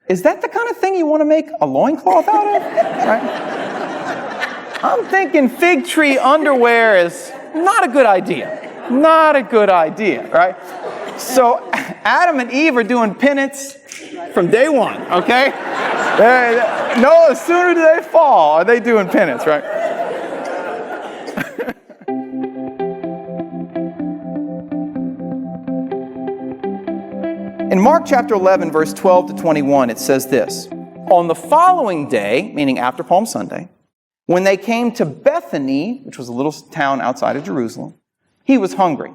Is that the kind of thing you want to make a loincloth out of? Right? I'm thinking fig tree underwear is not a good idea. Not a good idea, right? So Adam and Eve are doing penance from day one, okay? No sooner do they fall are they doing penance, right? In Mark chapter 11, verse 12 to 21, it says this: On the following day, meaning after Palm Sunday, when they came to Bethany, which was a little town outside of Jerusalem, he was hungry.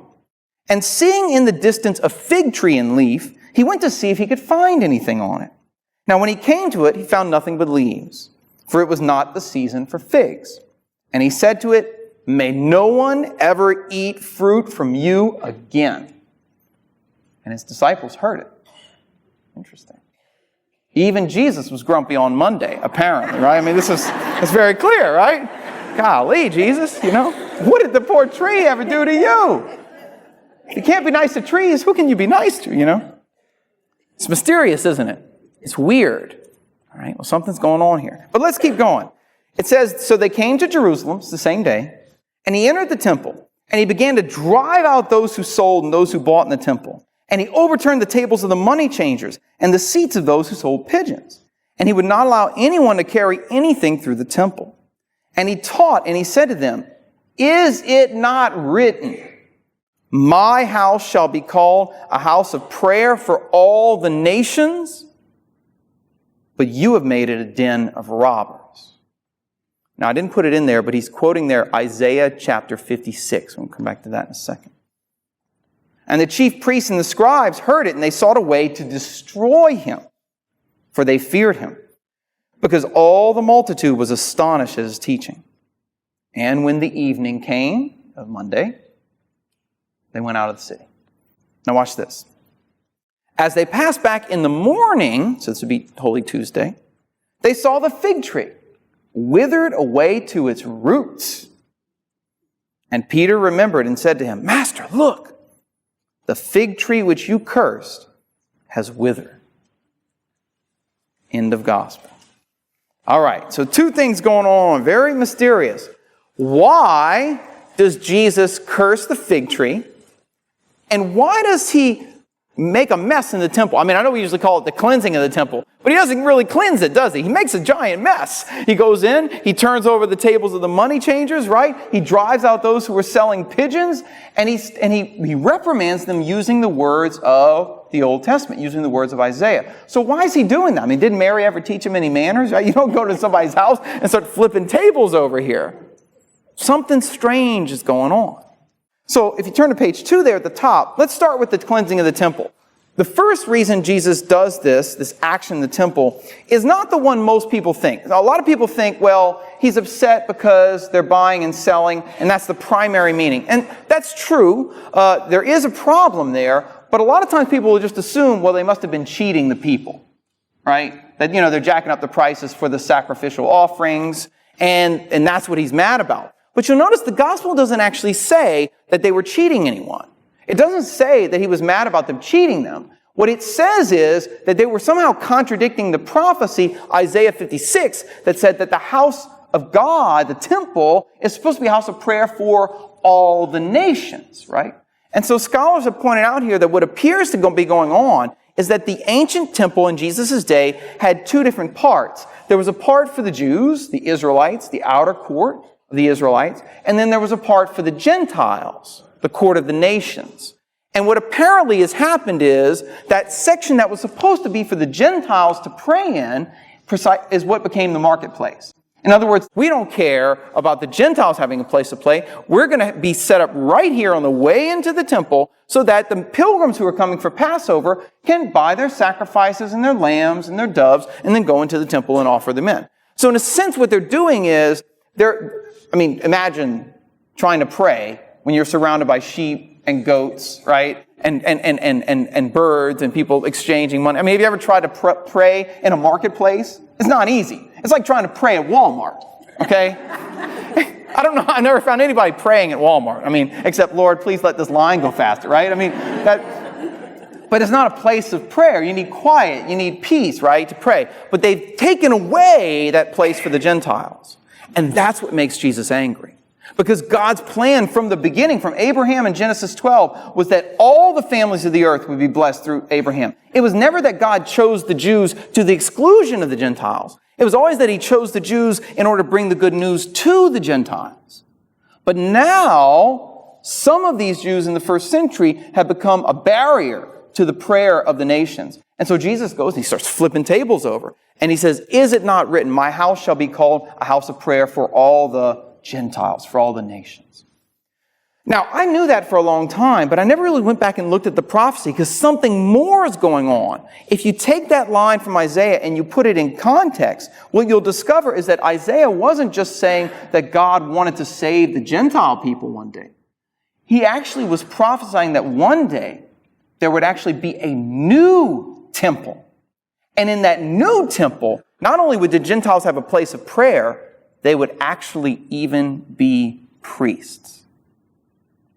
And seeing in the distance a fig tree in leaf, he went to see if he could find anything on it. Now when he came to it, he found nothing but leaves, for it was not the season for figs. And he said to it, May no one ever eat fruit from you again. And his disciples heard it. Interesting. Even Jesus was grumpy on Monday, apparently, right? I mean, it's very clear, right? Golly, Jesus, what did the poor tree ever do to you? If you can't be nice to trees, who can you be nice to, It's mysterious, isn't it? It's weird. All right, well, something's going on here. But let's keep going. It says, so they came to Jerusalem, it's the same day, and he entered the temple, and he began to drive out those who sold and those who bought in the temple. And he overturned the tables of the money changers and the seats of those who sold pigeons. And he would not allow anyone to carry anything through the temple. And he taught, and he said to them, Is it not written, My house shall be called a house of prayer for all the nations? But you have made it a den of robbers. Now, I didn't put it in there, but he's quoting there Isaiah chapter 56. We'll come back to that in a second. And the chief priests and the scribes heard it, and they sought a way to destroy him, for they feared him, because all the multitude was astonished at his teaching. And when the evening came of Monday, they went out of the city. Now watch this. As they passed back in the morning, so this would be Holy Tuesday, they saw the fig tree withered away to its roots. And Peter remembered and said to him, Master, look, the fig tree which you cursed has withered. End of gospel. All right, so two things going on, very mysterious. Why does Jesus curse the fig tree? And why does he make a mess in the temple? I mean, I know we usually call it the cleansing of the temple, but he doesn't really cleanse it, does he? He makes a giant mess. He goes in, he turns over the tables of the money changers, right? He drives out those who were selling pigeons, and he reprimands them using the words of the Old Testament, using the words of Isaiah. So why is he doing that? I mean, didn't Mary ever teach him any manners? Right? You don't go to somebody's house and start flipping tables over here. Something strange is going on. So if you turn to page 2 there at the top, let's start with the cleansing of the temple. The first reason Jesus does this action in the temple, is not the one most people think. Now, a lot of people think, well, he's upset because they're buying and selling, and that's the primary meaning. And that's true. There is a problem there, but a lot of times people will just assume, well, they must have been cheating the people, right? That, they're jacking up the prices for the sacrificial offerings, and that's what he's mad about. But you'll notice the gospel doesn't actually say that they were cheating anyone. It doesn't say that he was mad about them cheating them. What it says is that they were somehow contradicting the prophecy, Isaiah 56, that said that the house of God, the temple, is supposed to be a house of prayer for all the nations, right? And so scholars have pointed out here that what appears to be going on is that the ancient temple in Jesus' day had two different parts. There was a part for the Jews, the Israelites, the outer court of the Israelites, and then there was a part for the Gentiles, the court of the nations. And what apparently has happened is that section that was supposed to be for the Gentiles to pray in is what became the marketplace. In other words, we don't care about the Gentiles having a place to play. We're going to be set up right here on the way into the temple so that the pilgrims who are coming for Passover can buy their sacrifices and their lambs and their doves and then go into the temple and offer them in. So in a sense, what they're doing is imagine trying to pray when you're surrounded by sheep and goats, right? And birds and people exchanging money. I mean, have you ever tried to pray in a marketplace? It's not easy. It's like trying to pray at Walmart, okay? I don't know. I never found anybody praying at Walmart. I mean, except, Lord, please let this line go faster, right? I mean, But it's not a place of prayer. You need quiet. You need peace, right, to pray. But they've taken away that place for the Gentiles. And that's what makes Jesus angry. Because God's plan from the beginning, from Abraham in Genesis 12, was that all the families of the earth would be blessed through Abraham. It was never that God chose the Jews to the exclusion of the Gentiles. It was always that he chose the Jews in order to bring the good news to the Gentiles. But now, some of these Jews in the first century have become a barrier to the prayer of the nations. And so Jesus goes and he starts flipping tables over. And he says, is it not written, my house shall be called a house of prayer for all the Gentiles, for all the nations? Now, I knew that for a long time, but I never really went back and looked at the prophecy because something more is going on. If you take that line from Isaiah and you put it in context, what you'll discover is that Isaiah wasn't just saying that God wanted to save the Gentile people one day. He actually was prophesying that one day there would actually be a new temple. And in that new temple, not only would the Gentiles have a place of prayer, they would actually even be priests,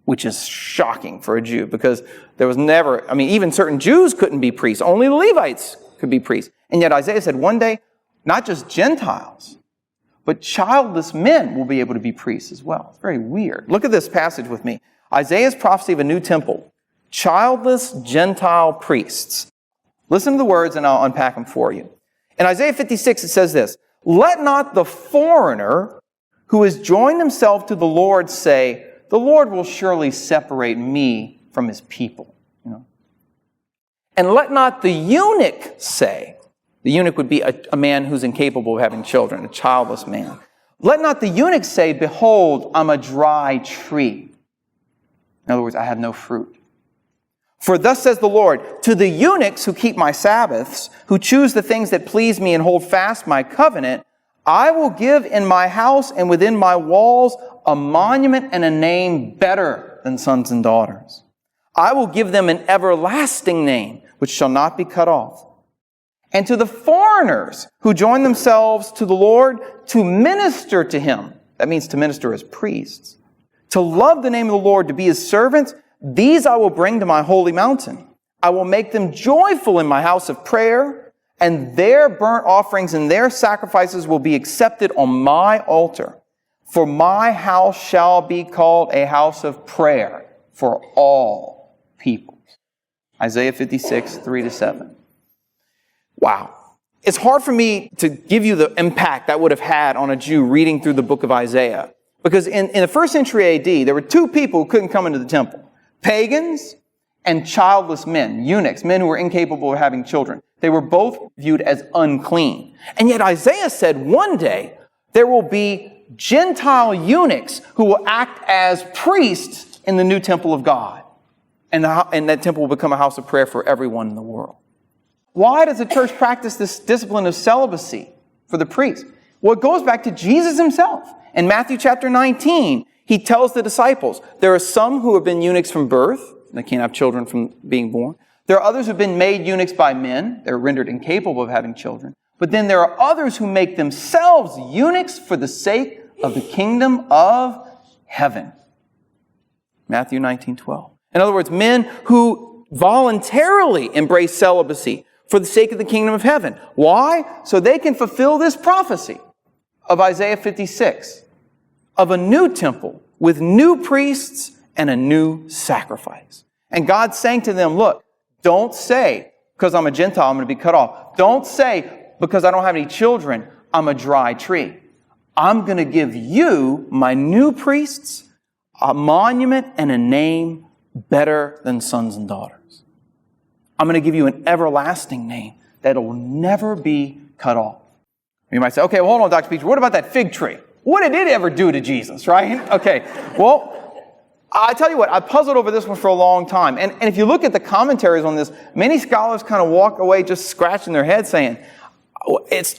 which is shocking for a Jew because there was never, even certain Jews couldn't be priests. Only the Levites could be priests. And yet Isaiah said one day, not just Gentiles, but childless men will be able to be priests as well. It's very weird. Look at this passage with me. Isaiah's prophecy of a new temple. Childless Gentile priests. Listen to the words and I'll unpack them for you. In Isaiah 56 it says this, let not the foreigner who has joined himself to the Lord say, the Lord will surely separate me from his people. And let not the eunuch say, the eunuch would be a man who's incapable of having children, a childless man. Let not the eunuch say, behold, I'm a dry tree. In other words, I have no fruit. For thus says the Lord, to the eunuchs who keep my Sabbaths, who choose the things that please me and hold fast my covenant, I will give in my house and within my walls a monument and a name better than sons and daughters. I will give them an everlasting name, which shall not be cut off. And to the foreigners who join themselves to the Lord to minister to him, that means to minister as priests, to love the name of the Lord, to be his servants, these I will bring to my holy mountain. I will make them joyful in my house of prayer, and their burnt offerings and their sacrifices will be accepted on my altar. For my house shall be called a house of prayer for all people. Isaiah 56, 3-7. Wow. It's hard for me to give you the impact that would have had on a Jew reading through the book of Isaiah. Because in the first century AD, there were two people who couldn't come into the temple. Pagans and childless men, eunuchs, men who were incapable of having children. They were both viewed as unclean. And yet Isaiah said one day there will be Gentile eunuchs who will act as priests in the new temple of God. And that temple will become a house of prayer for everyone in the world. Why does the church practice this discipline of celibacy for the priests? Well, it goes back to Jesus himself. In Matthew chapter 19, he tells the disciples, there are some who have been eunuchs from birth. They can't have children from being born. There are others who have been made eunuchs by men. They're rendered incapable of having children. But then there are others who make themselves eunuchs for the sake of the kingdom of heaven. Matthew 19:12. In other words, men who voluntarily embrace celibacy for the sake of the kingdom of heaven. Why? So they can fulfill this prophecy of Isaiah 56, of a new temple with new priests and a new sacrifice. And God's saying to them, look, don't say, because I'm a Gentile, I'm going to be cut off. Don't say, because I don't have any children, I'm a dry tree. I'm going to give you, my new priests, a monument and a name better than sons and daughters. I'm going to give you an everlasting name that will never be cut off. You might say, okay, well, hold on, Dr. Pitre, what about that fig tree? What did it ever do to Jesus, right? Okay, well, I tell you what, I puzzled over this one for a long time. And if you look at the commentaries on this, many scholars kind of walk away just scratching their head saying,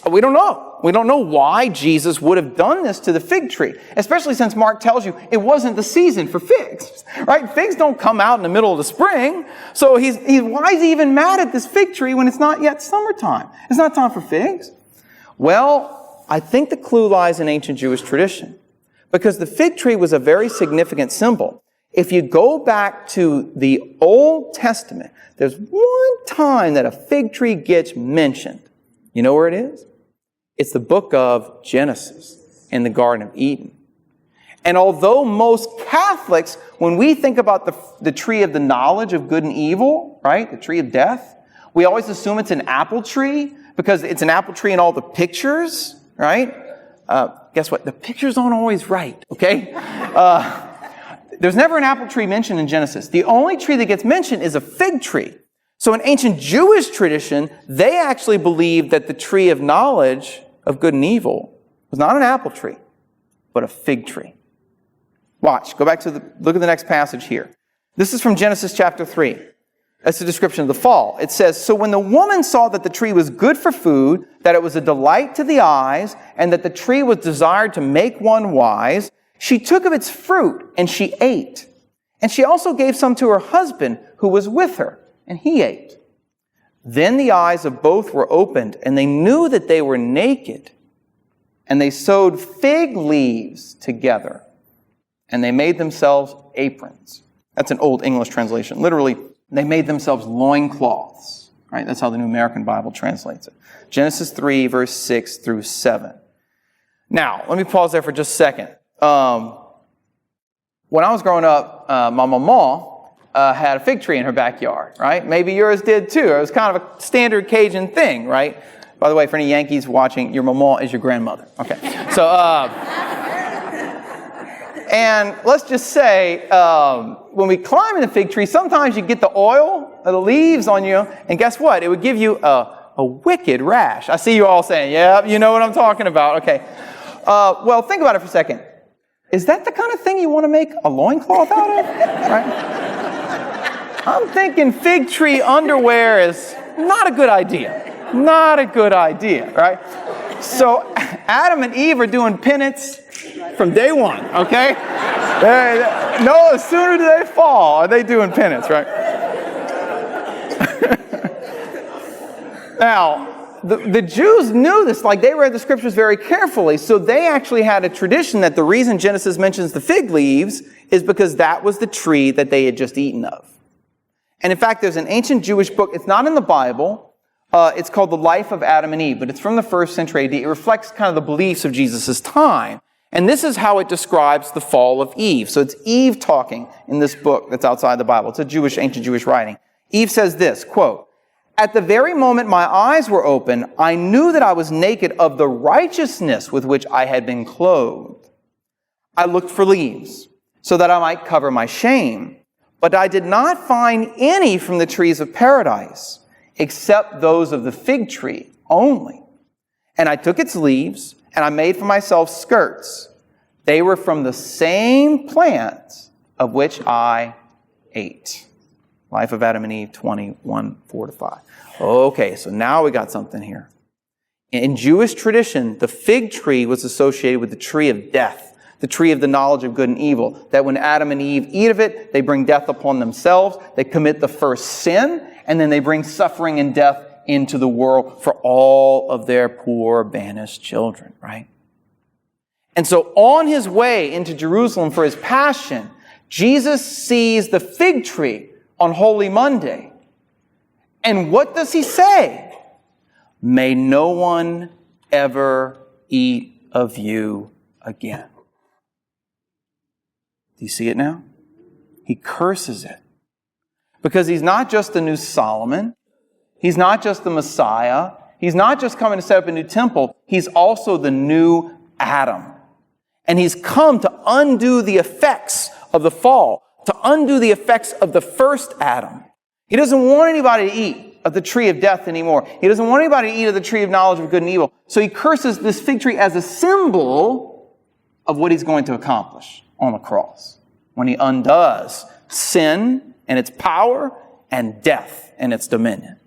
we don't know. We don't know why Jesus would have done this to the fig tree, especially since Mark tells you it wasn't the season for figs, right? Figs don't come out in the middle of the spring. So why is he even mad at this fig tree when it's not yet summertime? It's not time for figs. Well, I think the clue lies in ancient Jewish tradition, because the fig tree was a very significant symbol. If you go back to the Old Testament, there's one time that a fig tree gets mentioned. You know where it is? It's the book of Genesis in the Garden of Eden. And although most Catholics, when we think about the tree of the knowledge of good and evil, right, the tree of death, we always assume it's an apple tree because it's an apple tree in all the pictures, right? Guess what? The pictures aren't always right, okay? There's never an apple tree mentioned in Genesis. The only tree that gets mentioned is a fig tree. So in ancient Jewish tradition, they actually believed that the tree of knowledge of good and evil was not an apple tree, but a fig tree. Watch. Go back to look at the next passage here. This is from Genesis chapter 3. That's the description of the fall. It says, "So when the woman saw that the tree was good for food, that it was a delight to the eyes, and that the tree was desired to make one wise, she took of its fruit, and she ate. And she also gave some to her husband, who was with her, and he ate. Then the eyes of both were opened, and they knew that they were naked. And they sewed fig leaves together, and they made themselves aprons." That's an old English translation. Literally, they made themselves loincloths. Right? That's how the New American Bible translates it. Genesis 3, verse 6 through 7. Now, let me pause there for just a second. When I was growing up, my mama had a fig tree in her backyard, right? Maybe yours did too. It was kind of a standard Cajun thing, right? By the way, for any Yankees watching, your mama is your grandmother. Okay. So, and let's just say, when we climb in the fig tree, sometimes you get the oil of the leaves on you, and guess what? It would give you a wicked rash. I see you all saying, yeah, you know what I'm talking about. Okay. Well, think about it for a second. Is that the kind of thing you want to make a loincloth out of? Right? I'm thinking fig tree underwear is not a good idea. Not a good idea, right? So Adam and Eve are doing penance from day one, okay? No sooner do they fall are they doing penance, right? Now, the Jews knew this, like they read the scriptures very carefully, so they actually had a tradition that the reason Genesis mentions the fig leaves is because that was the tree that they had just eaten of. And in fact, there's an ancient Jewish book, it's not in the Bible, it's called The Life of Adam and Eve, but it's from the 1st century AD. It reflects kind of the beliefs of Jesus' time. And this is how it describes the fall of Eve. So it's Eve talking in this book that's outside the Bible. It's a ancient Jewish writing. Eve says this, quote, "At the very moment my eyes were open, I knew that I was naked of the righteousness with which I had been clothed. I looked for leaves, so that I might cover my shame. But I did not find any from the trees of paradise, except those of the fig tree only. And I took its leaves, and I made for myself skirts. They were from the same plant of which I ate." Life of Adam and Eve 21, 4-5. Okay, so now we got something here. In Jewish tradition, the fig tree was associated with the tree of death, the tree of the knowledge of good and evil, that when Adam and Eve eat of it, they bring death upon themselves, they commit the first sin, and then they bring suffering and death into the world for all of their poor, banished children, right? And so on his way into Jerusalem for his passion, Jesus sees the fig tree on Holy Monday. And what does he say? "May no one ever eat of you again." Do you see it now? He curses it. Because he's not just the new Solomon. He's not just the Messiah. He's not just coming to set up a new temple. He's also the new Adam. And he's come to undo the effects of the fall, to undo the effects of the first Adam. He doesn't want anybody to eat of the tree of death anymore. He doesn't want anybody to eat of the tree of knowledge of good and evil. So he curses this fig tree as a symbol of what he's going to accomplish on the cross, when he undoes sin and its power and death and its dominion.